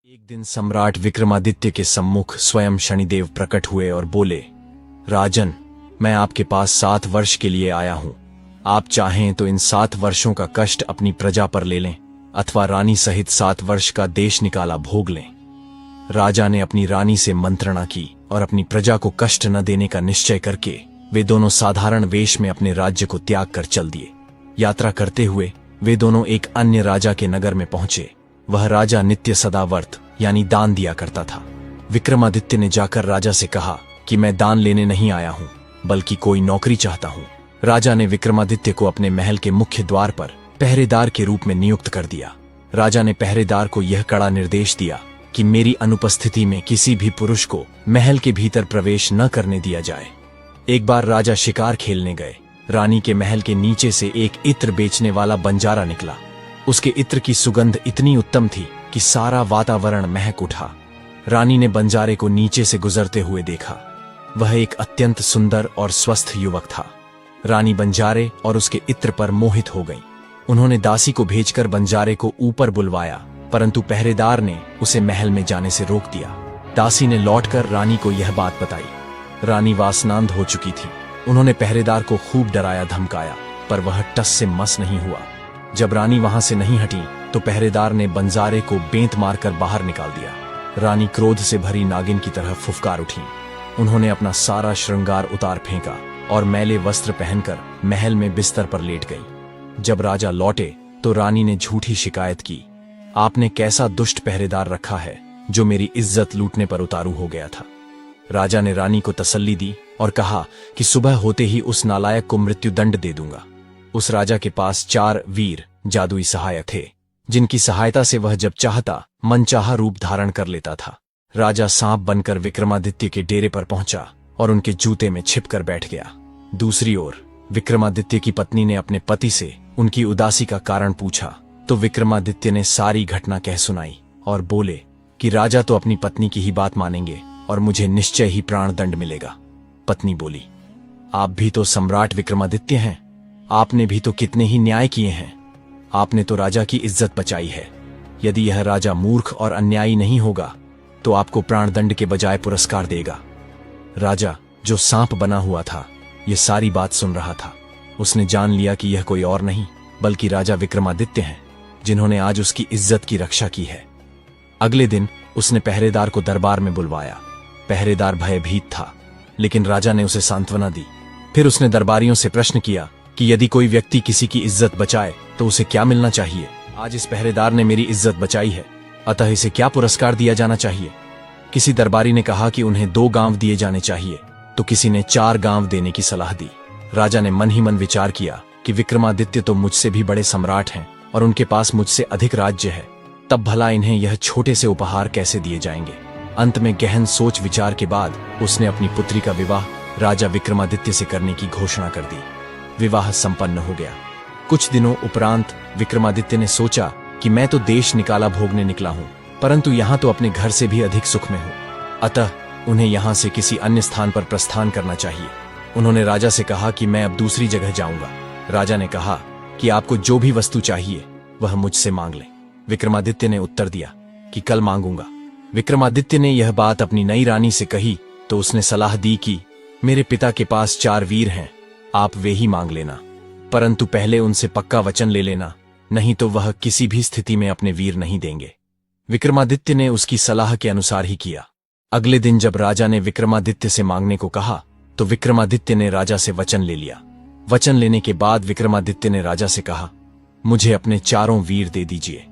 एक दिन सम्राट विक्रमादित्य के सम्मुख स्वयं शनिदेव प्रकट हुए और बोले, राजन, मैं आपके पास 7 वर्ष के लिए आया हूं। आप चाहें तो इन 7 वर्षों का कष्ट अपनी प्रजा पर ले लें अथवा रानी सहित 7 वर्ष का देश निकाला भोग लें। राजा ने अपनी रानी से मंत्रणा की और अपनी प्रजा को कष्ट न देने का निश्चय करके वे दोनों साधारण वेश में अपने राज्य को त्याग कर चल दिए। यात्रा करते हुए वे दोनों एक अन्य राजा के नगर में पहुंचे। वह राजा नित्य सदा व्रत यानी दान दिया करता था। विक्रमादित्य ने जाकर राजा से कहा कि मैं दान लेने नहीं आया हूं, बल्कि कोई नौकरी चाहता हूं। राजा ने विक्रमादित्य को अपने महल के मुख्य द्वार पर पहरेदार के रूप में नियुक्त कर दिया। राजा ने पहरेदार को यह कड़ा निर्देश दिया कि मेरी अनुपस्थिति में किसी भी पुरुष को महल के भीतर प्रवेश न करने दिया जाए। एक बार राजा शिकार खेलने गए। रानी के महल के नीचे से एक इत्र बेचने वाला बंजारा निकला। उसके इत्र की सुगंध इतनी उत्तम थी कि सारा वातावरण महक उठा। रानी ने बंजारे को नीचे से गुजरते हुए देखा। वह एक अत्यंत सुंदर और स्वस्थ युवक था। रानी बंजारे और उसके इत्र पर मोहित हो गई। उन्होंने दासी को भेजकर बंजारे को ऊपर बुलवाया, परंतु पहरेदार ने उसे महल में जाने से रोक दिया। दासी ने लौटकर रानी को यह बात बताई। रानी वासनांध हो चुकी थी। उन्होंने पहरेदार को खूब डराया धमकाया, पर वह टस से मस नहीं हुआ। जब रानी वहां से नहीं हटी तो पहरेदार ने बंजारे को बेंत मारकर बाहर निकाल दिया। रानी क्रोध से भरी नागिन की तरह फुफकार उठी। उन्होंने अपना सारा श्रृंगार उतार फेंका और मैले वस्त्र पहनकर महल में बिस्तर पर लेट गई। जब राजा लौटे तो रानी ने झूठी शिकायत की, आपने कैसा दुष्ट पहरेदार रखा है जो मेरी इज्जत लूटने पर उतारू हो गया था। राजा ने रानी को तसल्ली दी और कहा कि सुबह होते ही उस नालायक को मृत्युदंड दे दूंगा। उस राजा के पास 4 वीर जादुई सहायक थे, जिनकी सहायता से वह जब चाहता मनचाहा रूप धारण कर लेता था। राजा सांप बनकर विक्रमादित्य के डेरे पर पहुंचा और उनके जूते में छिपकर बैठ गया। दूसरी ओर विक्रमादित्य की पत्नी ने अपने पति से उनकी उदासी का कारण पूछा तो विक्रमादित्य ने सारी घटना कह सुनाई और बोले कि राजा तो अपनी पत्नी की ही बात मानेंगे और मुझे निश्चय ही प्राणदंड मिलेगा। पत्नी बोली, आप भी तो सम्राट विक्रमादित्य हैं, आपने भी तो कितने ही न्याय किए हैं। आपने तो राजा की इज्जत बचाई है। यदि यह राजा मूर्ख और अन्यायी नहीं होगा तो आपको प्राणदंड के बजाय पुरस्कार देगा। राजा, जो सांप बना हुआ था, यह सारी बात सुन रहा था। उसने जान लिया कि यह कोई और नहीं बल्कि राजा विक्रमादित्य हैं, जिन्होंने आज उसकी इज्जत की रक्षा की है। अगले दिन उसने पहरेदार को दरबार में बुलवाया। पहरेदार भयभीत था, लेकिन राजा ने उसे सांत्वना दी। फिर उसने दरबारियों से प्रश्न किया कि यदि कोई व्यक्ति किसी की इज्जत बचाए तो उसे क्या मिलना चाहिए। आज इस पहरेदार ने मेरी इज्जत बचाई है, अतः इसे क्या पुरस्कार दिया जाना चाहिए। किसी दरबारी ने कहा कि उन्हें 2 गांव दिए जाने चाहिए, तो किसी ने 4 गांव देने की सलाह दी। राजा ने मन ही मन विचार किया कि विक्रमादित्य तो मुझसे भी बड़े सम्राट हैं और उनके पास मुझसे अधिक राज्य है, तब भला इन्हें यह छोटे से उपहार कैसे दिए जाएंगे। अंत में गहन सोच विचार के बाद उसने अपनी पुत्री का विवाह राजा विक्रमादित्य से करने की घोषणा कर दी। विवाह संपन्न हो गया। कुछ दिनों उपरांत विक्रमादित्य ने सोचा कि मैं तो देश निकाला भोगने निकला हूं, परंतु यहां तो अपने घर से भी अधिक सुख में हूं, अतः उन्हें यहां से किसी अन्य स्थान पर प्रस्थान करना चाहिए। उन्होंने राजा से कहा कि मैं अब दूसरी जगह जाऊंगा। राजा ने कहा कि आपको जो भी वस्तु चाहिए वह मुझसे मांग लें। विक्रमादित्य ने उत्तर दिया कि कल मांगूंगा। विक्रमादित्य ने यह बात अपनी नई रानी से कही तो उसने सलाह दी कि मेरे पिता के पास 4 वीर हैं, आप वे ही मांग लेना, परंतु पहले उनसे पक्का वचन ले लेना, नहीं तो वह किसी भी स्थिति में अपने वीर नहीं देंगे। विक्रमादित्य ने उसकी सलाह के अनुसार ही किया। अगले दिन जब राजा ने विक्रमादित्य से मांगने को कहा तो विक्रमादित्य ने राजा से वचन ले लिया। वचन लेने के बाद विक्रमादित्य ने राजा से कहा, मुझे अपने 4 वीर दे दीजिए।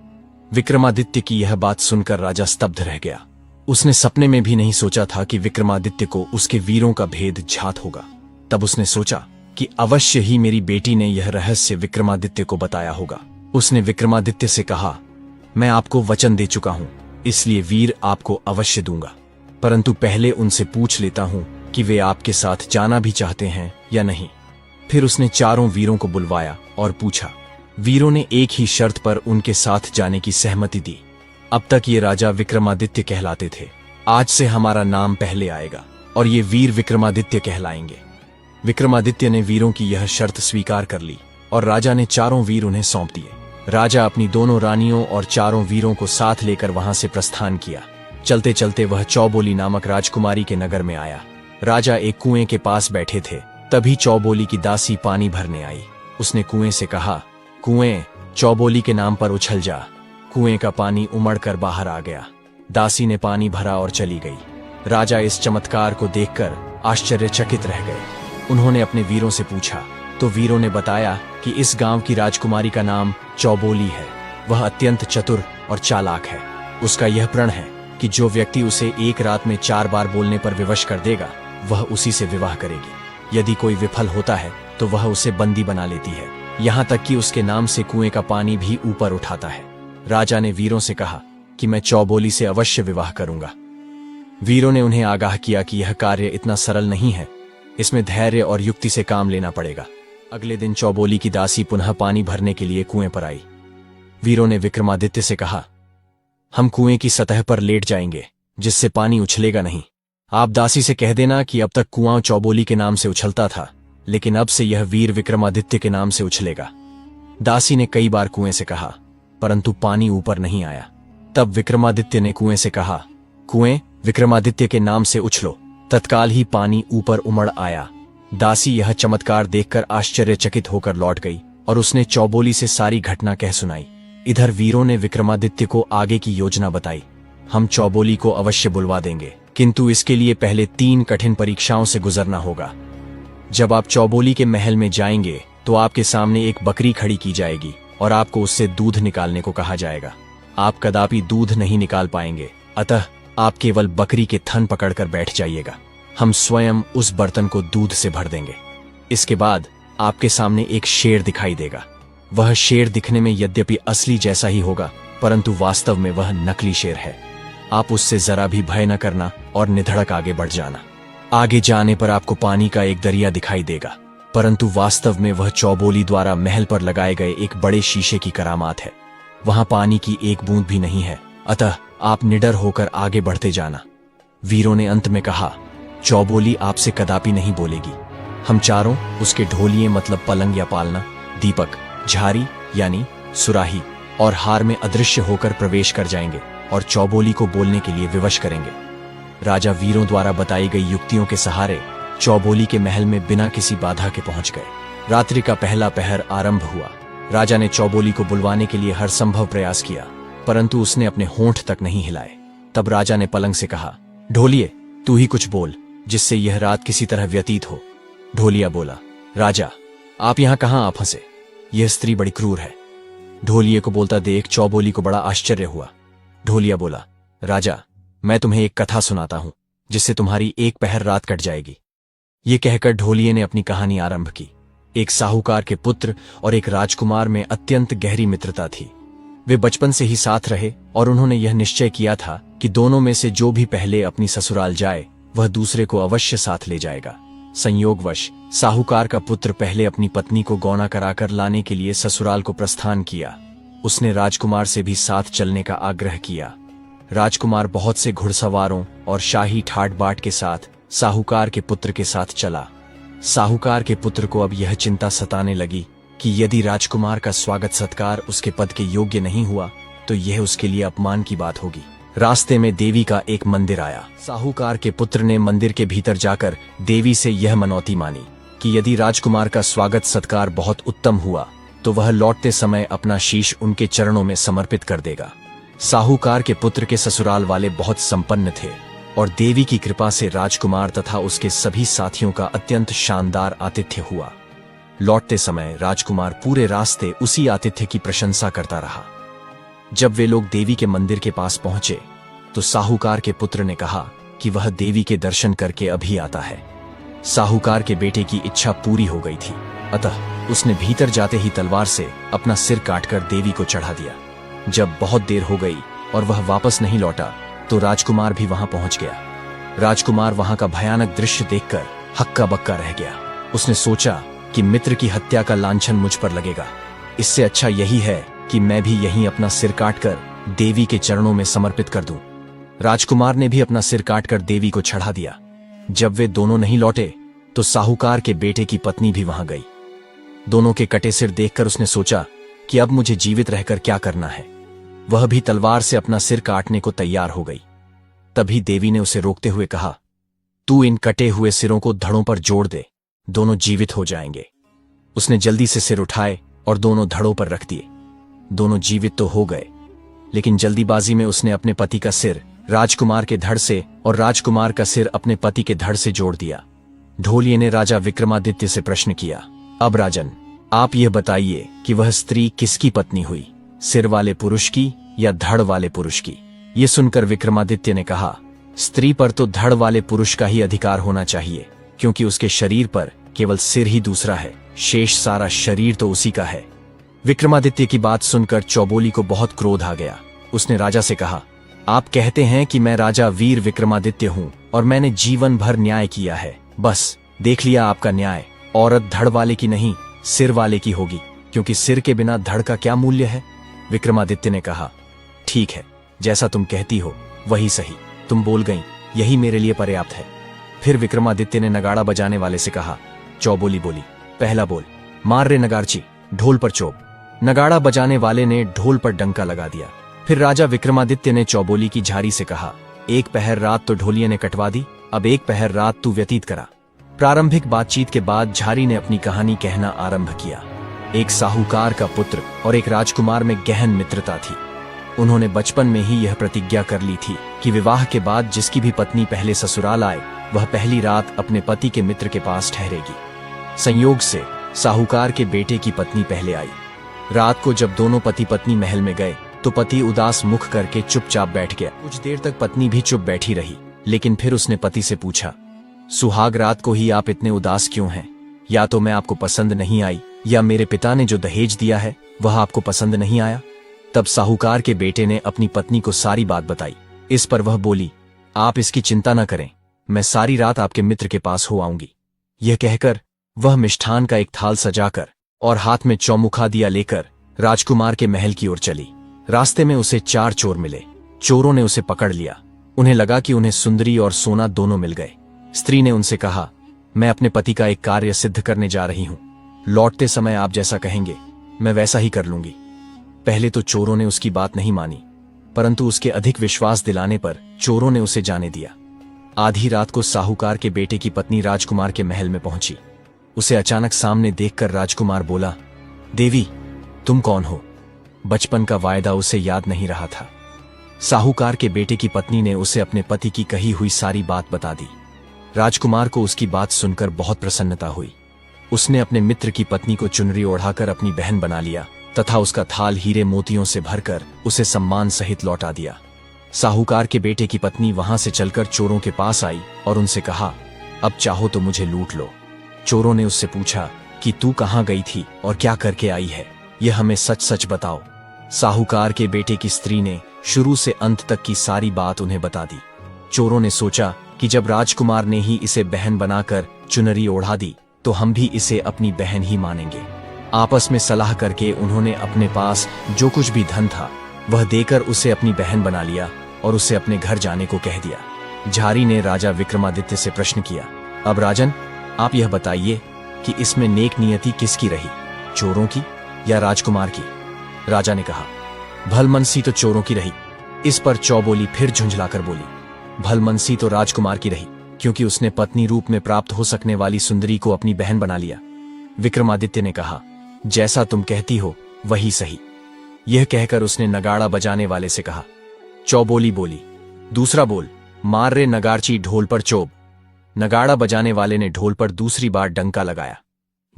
विक्रमादित्य की यह बात सुनकर राजा स्तब्ध रह गया। उसने सपने में भी नहीं सोचा था कि विक्रमादित्य को उसके वीरों का भेद ज्ञात होगा। तब उसने सोचा कि अवश्य ही मेरी बेटी ने यह रहस्य विक्रमादित्य को बताया होगा। उसने विक्रमादित्य से कहा, मैं आपको वचन दे चुका हूं, इसलिए वीर आपको अवश्य दूंगा, परंतु पहले उनसे पूछ लेता हूं कि वे आपके साथ जाना भी चाहते हैं या नहीं। फिर उसने 4 वीरों को बुलवाया और पूछा। वीरों ने एक ही शर्त पर उनके साथ जाने की सहमति दी। अब तक ये राजा विक्रमादित्य कहलाते थे, आज से हमारा नाम पहले आएगा और ये वीर विक्रमादित्य कहलाएंगे। विक्रमादित्य ने वीरों की यह शर्त स्वीकार कर ली और राजा ने 4 वीर उन्हें सौंप दिए। राजा अपनी दोनों रानियों और चारों वीरों को साथ लेकर वहां से प्रस्थान किया। चलते चलते वह चौबोली नामक राजकुमारी के नगर में आया। राजा एक कुएं के पास बैठे थे, तभी चौबोली की दासी पानी भरने आई। उसने कुएं से कहा, कुएं, चौबोली के नाम पर उछल जा। कुएं का पानी उमड़कर बाहर आ गया। दासी ने पानी भरा और चली गई। राजा इस चमत्कार को देखकर आश्चर्यचकित रह गए। उन्होंने अपने वीरों से पूछा तो वीरों ने बताया कि इस गांव की राजकुमारी का नाम चौबोली है। वह अत्यंत चतुर और चालाक है। उसका यह प्रण है कि जो व्यक्ति उसे एक रात में 4 बार बोलने पर विवश कर देगा, वह उसी से विवाह करेगी। यदि कोई विफल होता है तो वह उसे बंदी बना लेती है, यहाँ तक कि उसके नाम से कुएं का पानी भी ऊपर उठाता है। राजा ने वीरों से कहा कि मैं चौबोली से अवश्य विवाह करूंगा। वीरों ने उन्हें आगाह किया कि यह कार्य इतना सरल नहीं है, इसमें धैर्य और युक्ति से काम लेना पड़ेगा। अगले दिन चौबोली की दासी पुनः पानी भरने के लिए कुएं पर आई। वीरों ने विक्रमादित्य से कहा, हम कुएं की सतह पर लेट जाएंगे, जिससे पानी उछलेगा नहीं। आप दासी से कह देना कि अब तक कुआं चौबोली के नाम से उछलता था, लेकिन अब से यह वीर विक्रमादित्य के नाम से उछलेगा। दासी ने कई बार कुएं से कहा, परंतु पानी ऊपर नहीं आया। तब विक्रमादित्य ने कुएं से कहा, कुएं, विक्रमादित्य के नाम से उछलो। तत्काल ही पानी ऊपर उमड़ आया। दासी यह चमत्कार देखकर आश्चर्यचकित होकर लौट गई और उसने चौबोली से सारी घटना कह सुनाई। इधर वीरों ने विक्रमादित्य को आगे की योजना बताई। हम चौबोली को अवश्य बुलवा देंगे, किंतु इसके लिए पहले 3 कठिन परीक्षाओं से गुजरना होगा। जब आप चौबोली के महल में जाएंगे तो आपके सामने एक बकरी खड़ी की जाएगी और आपको उससे दूध निकालने को कहा जाएगा। आप कदापि दूध नहीं निकाल पाएंगे, अतः आप केवल बकरी के थन पकड़कर बैठ जाइएगा। हम स्वयं उस बर्तन को दूध से भर देंगे। इसके बाद आपके सामने एक शेर दिखाई देगा। वह शेर दिखने में यद्यपि असली जैसा ही होगा, परंतु वास्तव में वह नकली शेर है। आप उससे जरा भी भय न करना और निधड़क आगे बढ़ जाना। आगे जाने पर आपको पानी का एक दरिया दिखाई देगा, परंतु वास्तव में वह चौबोली द्वारा महल पर लगाए गए एक बड़े शीशे की करामात है। वहां पानी की एक बूंद भी नहीं है, अतः आप निडर होकर आगे बढ़ते जाना। वीरों ने अंत में कहा, चौबोली आपसे कदापि नहीं बोलेगी। हम चारों उसके ढोलिए मतलब पलंग या पालना, दीपक, झारी यानी सुराही और हार में अदृश्य होकर प्रवेश कर जाएंगे और चौबोली को बोलने के लिए विवश करेंगे। राजा वीरों द्वारा बताई गई युक्तियों के सहारे चौबोली के महल में बिना किसी बाधा के पहुंच गए। रात्रि का पहला पहर आरंभ हुआ। राजा ने चौबोली को बुलवाने के लिए हर संभव प्रयास किया, परंतु उसने अपने होंठ तक नहीं हिलाए। तब राजा ने पलंग से कहा, ढोलिए, तू ही कुछ बोल जिससे यह रात किसी तरह व्यतीत हो। ढोलिया बोला, राजा, आप यहां कहां आ फंसे? यह स्त्री बड़ी क्रूर है। ढोलिये को बोलता देख चौबोली को बड़ा आश्चर्य हुआ। ढोलिया बोला, राजा, मैं तुम्हें एक कथा सुनाता हूं जिससे तुम्हारी एक पहर रात कट जाएगी। ये कहकर ढोलिये ने अपनी कहानी आरंभ की। एक साहूकार के पुत्र और एक राजकुमार में अत्यंत गहरी मित्रता थी। वे बचपन से ही साथ रहे और उन्होंने यह निश्चय किया था कि दोनों में से जो भी पहले अपनी ससुराल जाए वह दूसरे को अवश्य साथ ले जाएगा। संयोगवश साहूकार का पुत्र पहले अपनी पत्नी को गौना कराकर लाने के लिए ससुराल को प्रस्थान किया। उसने राजकुमार से भी साथ चलने का आग्रह किया। राजकुमार बहुत से घुड़सवारों और शाही ठाट बाट के साथ साहूकार के पुत्र के साथ चला। साहूकार के पुत्र को अब यह चिंता सताने लगी कि यदि राजकुमार का स्वागत सत्कार उसके पद के योग्य नहीं हुआ तो यह उसके लिए अपमान की बात होगी। रास्ते में देवी का एक मंदिर आया। साहूकार के पुत्र ने मंदिर के भीतर जाकर देवी से यह मनौती मानी कि यदि राजकुमार का स्वागत सत्कार बहुत उत्तम हुआ तो वह लौटते समय अपना शीश उनके चरणों में समर्पित कर देगा। साहूकार के पुत्र के ससुराल वाले बहुत संपन्न थे और देवी की कृपा से राजकुमार तथा उसके सभी साथियों का अत्यंत शानदार आतिथ्य हुआ। लौटते समय राजकुमार पूरे रास्ते उसी आतिथ्य की प्रशंसा करता रहा। जब वे लोग देवी के मंदिर के पास पहुंचे तो साहूकार के पुत्र ने कहा कि वह देवी के दर्शन करके अभी आता है। साहूकार के बेटे की इच्छा पूरी हो गई थी, अतः उसने भीतर जाते ही तलवार से अपना सिर काटकर देवी को चढ़ा दिया। जब बहुत देर हो गई और वह वापस नहीं लौटा तो राजकुमार भी वहां पहुंच गया। राजकुमार वहां का भयानक दृश्य देखकर हक्का बक्का रह गया। उसने सोचा कि मित्र की हत्या का लांछन मुझ पर लगेगा, इससे अच्छा यही है कि मैं भी यहीं अपना सिर काटकर देवी के चरणों में समर्पित कर दूं। राजकुमार ने भी अपना सिर काटकर देवी को चढ़ा दिया। जब वे दोनों नहीं लौटे तो साहूकार के बेटे की पत्नी भी वहां गई। दोनों के कटे सिर देखकर उसने सोचा कि अब मुझे जीवित रहकर क्या करना है। वह भी तलवार से अपना सिर काटने को तैयार हो गई। तभी देवी ने उसे रोकते हुए कहा, तू इन कटे हुए सिरों को धड़ों पर जोड़ दे, दोनों जीवित हो जाएंगे। उसने जल्दी से सिर उठाए और दोनों धड़ों पर रख दिए। दोनों जीवित तो हो गए, लेकिन जल्दीबाजी में उसने अपने पति का सिर राजकुमार के धड़ से और राजकुमार का सिर अपने पति के धड़ से जोड़ दिया। ढोलिये ने राजा विक्रमादित्य से प्रश्न किया, अब राजन, आप यह बताइए कि वह स्त्री किसकी पत्नी हुई, सिर वाले पुरुष की या धड़ वाले पुरुष की? ये सुनकर विक्रमादित्य ने कहा, स्त्री पर तो धड़ वाले पुरुष का ही अधिकार होना चाहिए, क्योंकि उसके शरीर पर केवल सिर ही दूसरा है, शेष सारा शरीर तो उसी का है। विक्रमादित्य की बात सुनकर चौबोली को बहुत क्रोध आ गया। उसने राजा से कहा, आप कहते हैं कि मैं राजा वीर विक्रमादित्य हूं और मैंने जीवन भर न्याय किया है। बस देख लिया आपका न्याय, औरत धड़ वाले की नहीं सिर वाले की होगी, क्योंकि सिर के बिना धड़ का क्या मूल्य है। विक्रमादित्य ने कहा, ठीक है, जैसा तुम कहती हो वही सही, तुम बोल गई, यही मेरे लिए पर्याप्त है। फिर विक्रमादित्य ने नगाड़ा बजाने वाले से कहा। चौबोली बोली, पहला बोल, मार रे नगारची, ढोल पर चोब। नगाड़ा बजाने वाले ने ढोल पर डंका लगा दिया। फिर राजा विक्रमादित्य ने चौबोली की झारी से कहा, एक पहर रात तो ढोलिये ने कटवा दी, अब एक पहर रात तू व्यतीत करा। प्रारंभिक बातचीत के बाद झारी ने अपनी कहानी कहना आरंभ किया। एक साहूकार का पुत्र और एक राजकुमार में गहन मित्रता थी। उन्होंने बचपन में ही यह प्रतिज्ञा कर ली थी कि विवाह के बाद जिसकी भी पत्नी पहले ससुराल आए, वह पहली रात अपने पति के मित्र के पास ठहरेगी। संयोग से साहूकार के बेटे की पत्नी पहले आई। रात को जब दोनों पति पत्नी महल में गए तो पति उदास मुख करके चुपचाप बैठ गया। कुछ देर तक पत्नी भी चुप बैठी रही, लेकिन फिर उसने पति से पूछा, सुहाग रात को ही आप इतने उदास क्यों हैं? या तो मैं आपको पसंद नहीं आई, या मेरे पिता ने जो दहेज दिया है वह आपको पसंद नहीं आया? तब साहूकार के बेटे ने अपनी पत्नी को सारी बात बताई। इस पर वह बोली, आप इसकी चिंता न करें, मैं सारी रात आपके मित्र के पास हो आऊंगी। यह कहकर वह मिष्ठान का एक थाल सजाकर और हाथ में चौमुखा दिया लेकर राजकुमार के महल की ओर चली। रास्ते में उसे 4 चोर मिले। चोरों ने उसे पकड़ लिया। उन्हें लगा कि उन्हें सुंदरी और सोना दोनों मिल गए। स्त्री ने उनसे कहा, मैं अपने पति का एक कार्य सिद्ध करने जा रही हूं, लौटते समय आप जैसा कहेंगे मैं वैसा ही कर लूंगी। पहले तो चोरों ने उसकी बात नहीं मानी, परंतु उसके अधिक विश्वास दिलाने पर चोरों ने उसे जाने दिया। आधी रात को साहूकार के बेटे की पत्नी राजकुमार के महल में पहुंची। उसे अचानक सामने देखकर राजकुमार बोला, देवी, तुम कौन हो? बचपन का वायदा उसे याद नहीं रहा था। साहूकार के बेटे की पत्नी ने उसे अपने पति की कही हुई सारी बात बता दी। राजकुमार को उसकी बात सुनकर बहुत प्रसन्नता हुई। उसने अपने मित्र की पत्नी को चुनरी ओढ़ाकर अपनी बहन बना लिया तथा उसका थाल हीरे मोतियों से भरकर उसे सम्मान सहित लौटा दिया। साहूकार के बेटे की पत्नी वहां से चलकर चोरों के पास आई और उनसे कहा, अब चाहो तो मुझे लूट लो। चोरों ने उससे पूछा कि तू कहां गई थी और क्या करके आई है, यह हमें सच सच बताओ। साहूकार के बेटे की स्त्री ने शुरू से अंत तक की सारी बात उन्हें बता दी। चोरों ने सोचा कि जब राजकुमार ने ही इसे बहन बनाकर चुनरी ओढ़ा दी तो हम भी इसे अपनी बहन ही मानेंगे। आपस में सलाह करके उन्होंने अपने पास जो कुछ भी धन था वह देकर उसे अपनी बहन बना लिया और उसे अपने घर जाने को कह दिया। झारी ने राजा विक्रमादित्य से प्रश्न किया, अब राजन, आप यह बताइए कि इसमें नेक नियति किसकी रही, चोरों की या राजकुमार की? राजा ने कहा, भलमनसी तो चोरों की रही। इस पर चौबोली फिर झुंझलाकर बोली, भलमनसी तो राजकुमार की रही, क्योंकि उसने पत्नी रूप में प्राप्त हो सकने वाली सुंदरी को अपनी बहन बना लिया। विक्रमादित्य ने कहा, जैसा तुम कहती हो वही सही। यह कहकर उसने नगाड़ा बजाने वाले से कहा। चौबोली बोली, दूसरा बोल, मार रे नगारची, ढोल पर चोब। नगाड़ा बजाने वाले ने ढोल पर दूसरी बार डंका लगाया।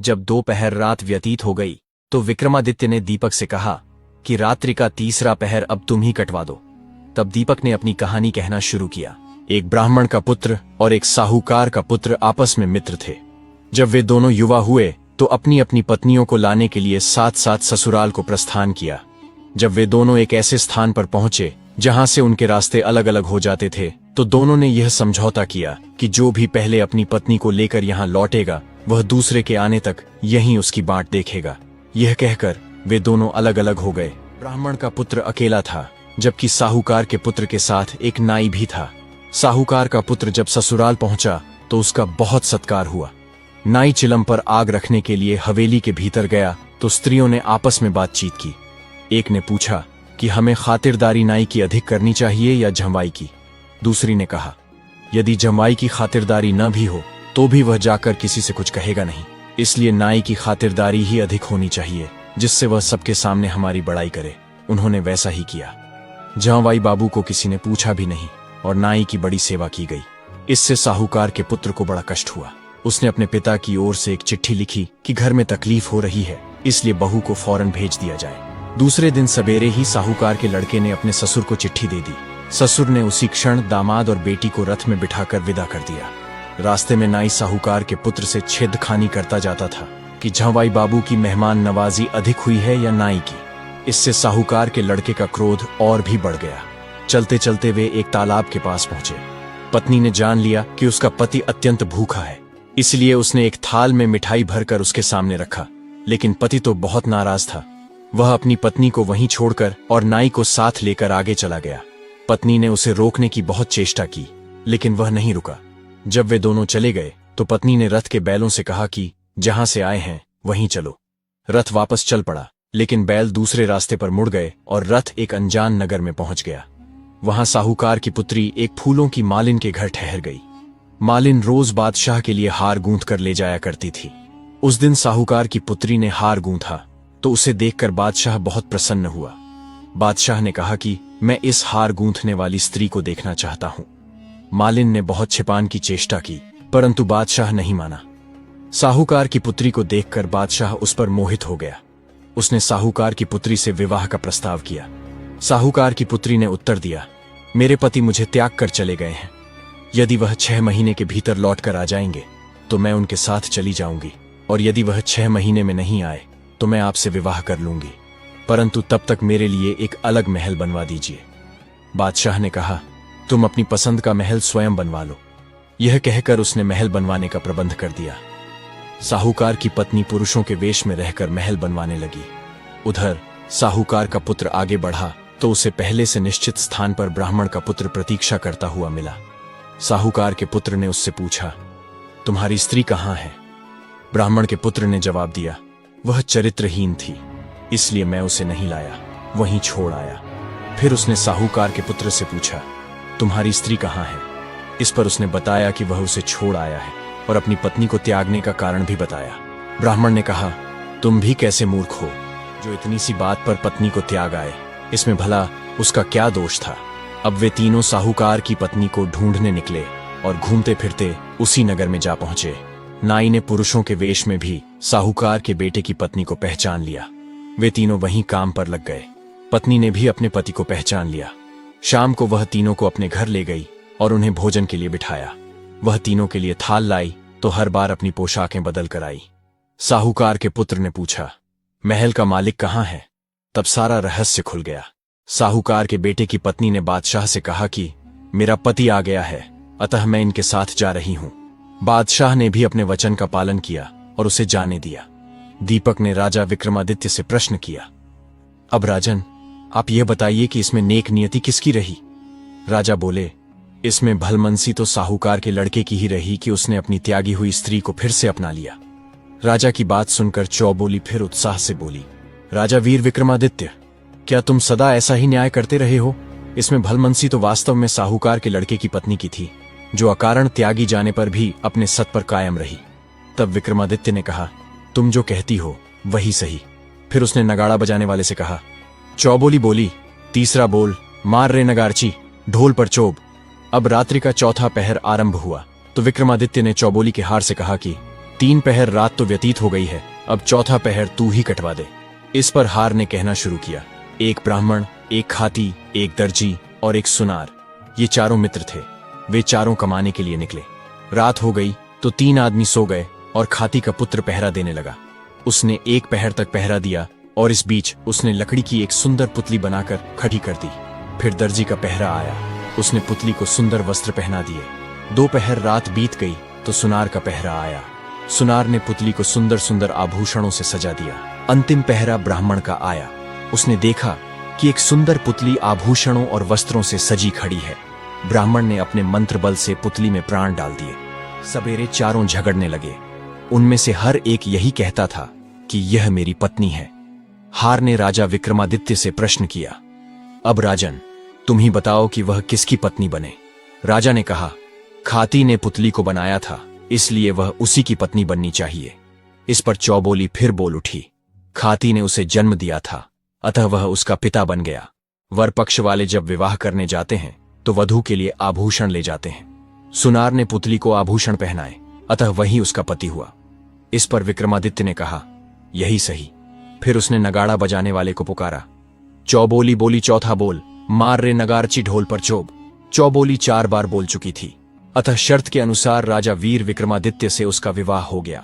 जब दोपहर रात व्यतीत हो गई तो विक्रमादित्य ने दीपक से कहा कि रात्रि का तीसरा पहर अब तुम ही कटवा दो। तब दीपक ने अपनी कहानी कहना शुरू किया। एक ब्राह्मण का पुत्र और एक साहूकार का पुत्र आपस में मित्र थे। जब वे दोनों युवा हुए तो अपनी अपनी पत्नियों को लाने के लिए साथ साथ ससुराल को प्रस्थान किया। जब वे दोनों एक ऐसे स्थान पर पहुंचे जहां से उनके रास्ते अलग अलग हो जाते थे तो दोनों ने यह समझौता किया कि जो भी पहले अपनी पत्नी को लेकर यहाँ लौटेगा वह दूसरे के आने तक यहीं उसकी बाट देखेगा। यह कहकर वे दोनों अलग अलग हो गए। ब्राह्मण का पुत्र अकेला था, जबकि साहूकार के पुत्र के साथ एक नाई भी था। साहूकार का पुत्र जब ससुराल पहुंचा तो उसका बहुत सत्कार हुआ। नाई चिलम पर आग रखने के लिए हवेली के भीतर गया तो तो स्त्रियों ने आपस में बातचीत की। एक ने पूछा कि हमें खातिरदारी नाई की अधिक करनी चाहिए या जमवाई की। दूसरी ने कहा, यदि जमवाई की खातिरदारी न भी हो तो भी वह जाकर किसी से कुछ कहेगा नहीं, इसलिए नाई की खातिरदारी ही अधिक होनी चाहिए, जिससे वह सबके सामने हमारी बड़ाई करे। उन्होंने वैसा ही किया। जमवाई बाबू को किसी ने पूछा भी नहीं और नाई की बड़ी सेवा की गई। इससे साहूकार के पुत्र को बड़ा कष्ट हुआ। उसने अपने पिता की ओर से एक चिट्ठी लिखी कि घर में तकलीफ हो रही है, इसलिए बहू को फौरन भेज दिया जाए। दूसरे दिन सवेरे ही साहूकार के लड़के ने अपने ससुर को चिट्ठी दे दी। ससुर ने उसी क्षण दामाद और बेटी को रथ में बिठाकर विदा कर दिया। रास्ते में नाई साहूकार के पुत्र से छेदखानी करता जाता था कि जमवाई बाबू की मेहमान नवाजी अधिक हुई है या नाई की। इससे साहूकार के लड़के का क्रोध और भी बढ़ गया। चलते चलते वे एक तालाब के पास पहुंचे। पत्नी ने जान लिया कि उसका पति अत्यंत भूखा है, इसलिए उसने एक थाल में मिठाई भरकर उसके सामने रखा। लेकिन पति तो बहुत नाराज था। वह अपनी पत्नी को वहीं छोड़कर और नाई को साथ लेकर आगे चला गया। पत्नी ने उसे रोकने की बहुत चेष्टा की, लेकिन वह नहीं रुका। जब वे दोनों चले गए तो पत्नी ने रथ के बैलों से कहा कि जहां से आए हैं वहीं चलो। रथ वापस चल पड़ा, लेकिन बैल दूसरे रास्ते पर मुड़ गए और रथ एक अनजान नगर में पहुंच गया। वहां साहूकार की पुत्री एक फूलों की मालिन के घर ठहर गई। मालिन रोज बादशाह के लिए हार गूंथ कर ले जाया करती थी। उस दिन साहूकार की पुत्री ने हार गूंथा तो उसे देखकर बादशाह बहुत प्रसन्न हुआ। बादशाह ने कहा कि मैं इस हार गूंथने वाली स्त्री को देखना चाहता हूं। मालिन ने बहुत छिपान की चेष्टा की, परंतु बादशाह नहीं माना। साहूकार की पुत्री को देखकर बादशाह उस पर मोहित हो गया। उसने साहूकार की पुत्री से विवाह का प्रस्ताव किया। साहूकार की पुत्री ने उत्तर दिया, मेरे पति मुझे त्याग कर चले गए हैं। यदि वह 6 महीने के भीतर लौट कर आ जाएंगे तो मैं उनके साथ चली जाऊंगी, और यदि वह 6 महीने में नहीं आए तो मैं आपसे विवाह कर लूंगी, परंतु तब तक मेरे लिए एक अलग महल बनवा दीजिए। बादशाह ने कहा, तुम अपनी पसंद का महल स्वयं बनवा लो। यह कहकर उसने महल बनवाने का प्रबंध कर दिया। साहूकार की पत्नी पुरुषों के वेश में रहकर महल बनवाने लगी। उधर साहूकार का पुत्र आगे बढ़ा तो उसे पहले से निश्चित स्थान पर ब्राह्मण का पुत्र प्रतीक्षा करता हुआ मिला। साहूकार के पुत्र ने उससे पूछा, तुम्हारी स्त्री कहाँ है? ब्राह्मण के पुत्र ने जवाब दिया, वह चरित्रहीन थी, इसलिए मैं उसे नहीं लाया, वहीं छोड़ आया। फिर उसने साहूकार के पुत्र से पूछा, तुम्हारी स्त्री कहाँ है? इस पर उसने बताया कि वह उसे छोड़ आया है और अपनी पत्नी को त्यागने का कारण भी बताया। ब्राह्मण ने कहा, तुम भी कैसे मूर्ख हो जो इतनी सी बात पर पत्नी को त्याग आए, इसमें भला उसका क्या दोष था? अब वे तीनों साहूकार की पत्नी को ढूंढने निकले और घूमते फिरते उसी नगर में जा पहुंचे। नाई ने पुरुषों के वेश में भी साहूकार के बेटे की पत्नी को पहचान लिया। वे तीनों वहीं काम पर लग गए। पत्नी ने भी अपने पति को पहचान लिया। शाम को वह तीनों को अपने घर ले गई और उन्हें भोजन के लिए बिठाया। वह तीनों के लिए थाल लाई तो हर बार अपनी पोशाकें बदल कर आई। साहूकार के पुत्र ने पूछा, महल का मालिक कहाँ है? तब सारा रहस्य खुल गया। साहूकार के बेटे की पत्नी ने बादशाह से कहा कि मेरा पति आ गया है, अतः मैं इनके साथ जा रही हूं। बादशाह ने भी अपने वचन का पालन किया और उसे जाने दिया। दीपक ने राजा विक्रमादित्य से प्रश्न किया, अब राजन, आप यह बताइए कि इसमें नेक नियति किसकी रही? राजा बोले, इसमें भलमनसी तो साहूकार के लड़के की ही रही कि उसने अपनी त्यागी हुई स्त्री को फिर से अपना लिया। राजा की बात सुनकर चौबोली फिर उत्साह से बोली, राजा वीर विक्रमादित्य, क्या तुम सदा ऐसा ही न्याय करते रहे हो? इसमें भलमनसी तो वास्तव में साहूकार के लड़के की पत्नी की थी, जो अकारण त्यागी जाने पर भी अपने सत पर कायम रही। तब विक्रमादित्य ने कहा, तुम जो कहती हो वही सही। फिर उसने नगाड़ा बजाने वाले से कहा, चौबोली बोली, तीसरा बोल, मार रे नगारची, ढोल पर चोब। अब रात्रि का चौथा पहर आरंभ हुआ तो विक्रमादित्य ने चौबोली के हार से कहा कि 3 पहर रात तो व्यतीत हो गई है, अब चौथा पहर तू ही कटवा दे। इस पर हार ने कहना शुरू किया, एक ब्राह्मण, एक खाती, एक दर्जी और एक सुनार, ये चारों मित्र थे। वे चारों कमाने के लिए निकले। रात हो गई तो 3 आदमी सो गए और खाती का पुत्र पहरा देने लगा। उसने 1 पहर तक पहरा दिया और इस बीच उसने लकड़ी की एक सुंदर पुतली बनाकर खड़ी कर दी। फिर दर्जी का पहरा आया, उसने पुतली को सुंदर वस्त्र पहना दिए। 2 पहर रात बीत गई तो सुनार का पहरा आया। सुनार ने पुतली को सुंदर सुंदर आभूषणों से सजा दिया। अंतिम पहरा ब्राह्मण का आया। उसने देखा कि एक सुंदर पुतली आभूषणों और वस्त्रों से सजी खड़ी है। ब्राह्मण ने अपने मंत्र बल से पुतली में प्राण डाल दिए। सवेरे चारों झगड़ने लगे। उनमें से हर एक यही कहता था कि यह मेरी पत्नी है। हार ने राजा विक्रमादित्य से प्रश्न किया, अब राजन, तुम ही बताओ कि वह किसकी पत्नी बने। राजा ने कहा, खाती ने पुतली को बनाया था, इसलिए वह उसी की पत्नी बननी चाहिए। इस पर चौबोली फिर बोल उठी, खाती ने उसे जन्म दिया था, अतः वह उसका पिता बन गया। वर पक्ष वाले जब विवाह करने जाते हैं तो वधू के लिए आभूषण ले जाते हैं। सुनार ने पुतली को आभूषण पहनाए, अतः वही उसका पति हुआ। इस पर विक्रमादित्य ने कहा, यही सही। फिर उसने नगाड़ा बजाने वाले को पुकारा। चौबोली बोली, चौथा बोल, मार रे नगारची ढोल पर चोब। चौबोली 4 बार बोल चुकी थी, अतः शर्त के अनुसार राजा वीर विक्रमादित्य से उसका विवाह हो गया।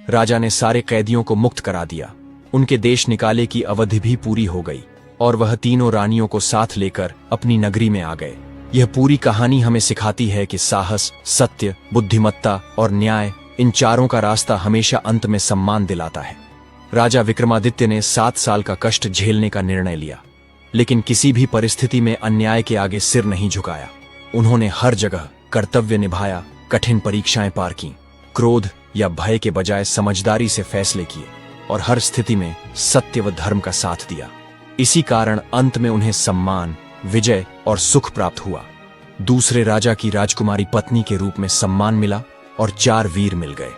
राजा ने सारे कैदियों को मुक्त करा दिया। उनके देश निकाले की अवधि भी पूरी हो गई और वह तीनों रानियों को साथ लेकर अपनी नगरी में आ गए। यह पूरी कहानी हमें सिखाती है कि साहस, सत्य, बुद्धिमत्ता और न्याय, इन चारों का रास्ता हमेशा अंत में सम्मान दिलाता है। राजा विक्रमादित्य ने 7 साल का कष्ट झेलने का निर्णय लिया, लेकिन किसी भी परिस्थिति में अन्याय के आगे सिर नहीं झुकाया। उन्होंने हर जगह कर्तव्य निभाया, कठिन परीक्षाएं पार की, क्रोध या भय के बजाय समझदारी से फैसले किए और हर स्थिति में सत्य व धर्म का साथ दिया। इसी कारण अंत में उन्हें सम्मान, विजय और सुख प्राप्त हुआ। दूसरे राजा की राजकुमारी पत्नी के रूप में सम्मान मिला और 4 वीर मिल गए।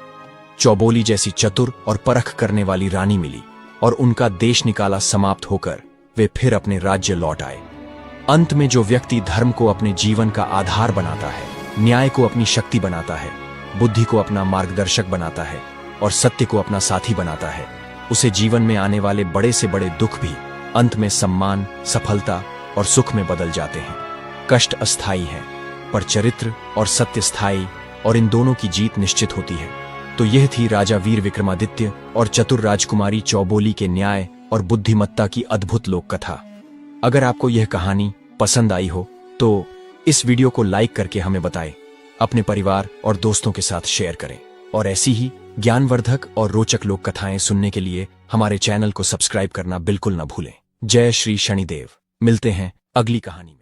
चौबोली जैसी चतुर और परख करने वाली रानी मिली और उनका देश निकाला समाप्त होकर वे फिर अपने राज्य लौट आए। अंत में जो व्यक्ति धर्म को अपने जीवन का आधार बनाता है, न्याय को अपनी शक्ति बनाता है, बुद्धि को अपना मार्गदर्शक बनाता है और सत्य को अपना साथी बनाता है, उसे जीवन में आने वाले बड़े से बड़े दुख भी अंत में सम्मान, सफलता और सुख में बदल जाते हैं। कष्ट अस्थायी है, पर चरित्र और सत्य स्थायी, और इन दोनों की जीत निश्चित होती है। तो यह थी राजा वीर विक्रमादित्य और चतुर राजकुमारी चौबोली के न्याय और बुद्धिमत्ता की अद्भुत लोक कथा। अगर आपको यह कहानी पसंद आई हो तो इस वीडियो को लाइक करके हमें बताएं, अपने परिवार और दोस्तों के साथ शेयर करें और ऐसी ही ज्ञानवर्धक और रोचक लोक कथाएं सुनने के लिए हमारे चैनल को सब्सक्राइब करना बिल्कुल न भूलें। जय श्री शनिदेव। मिलते हैं अगली कहानी में।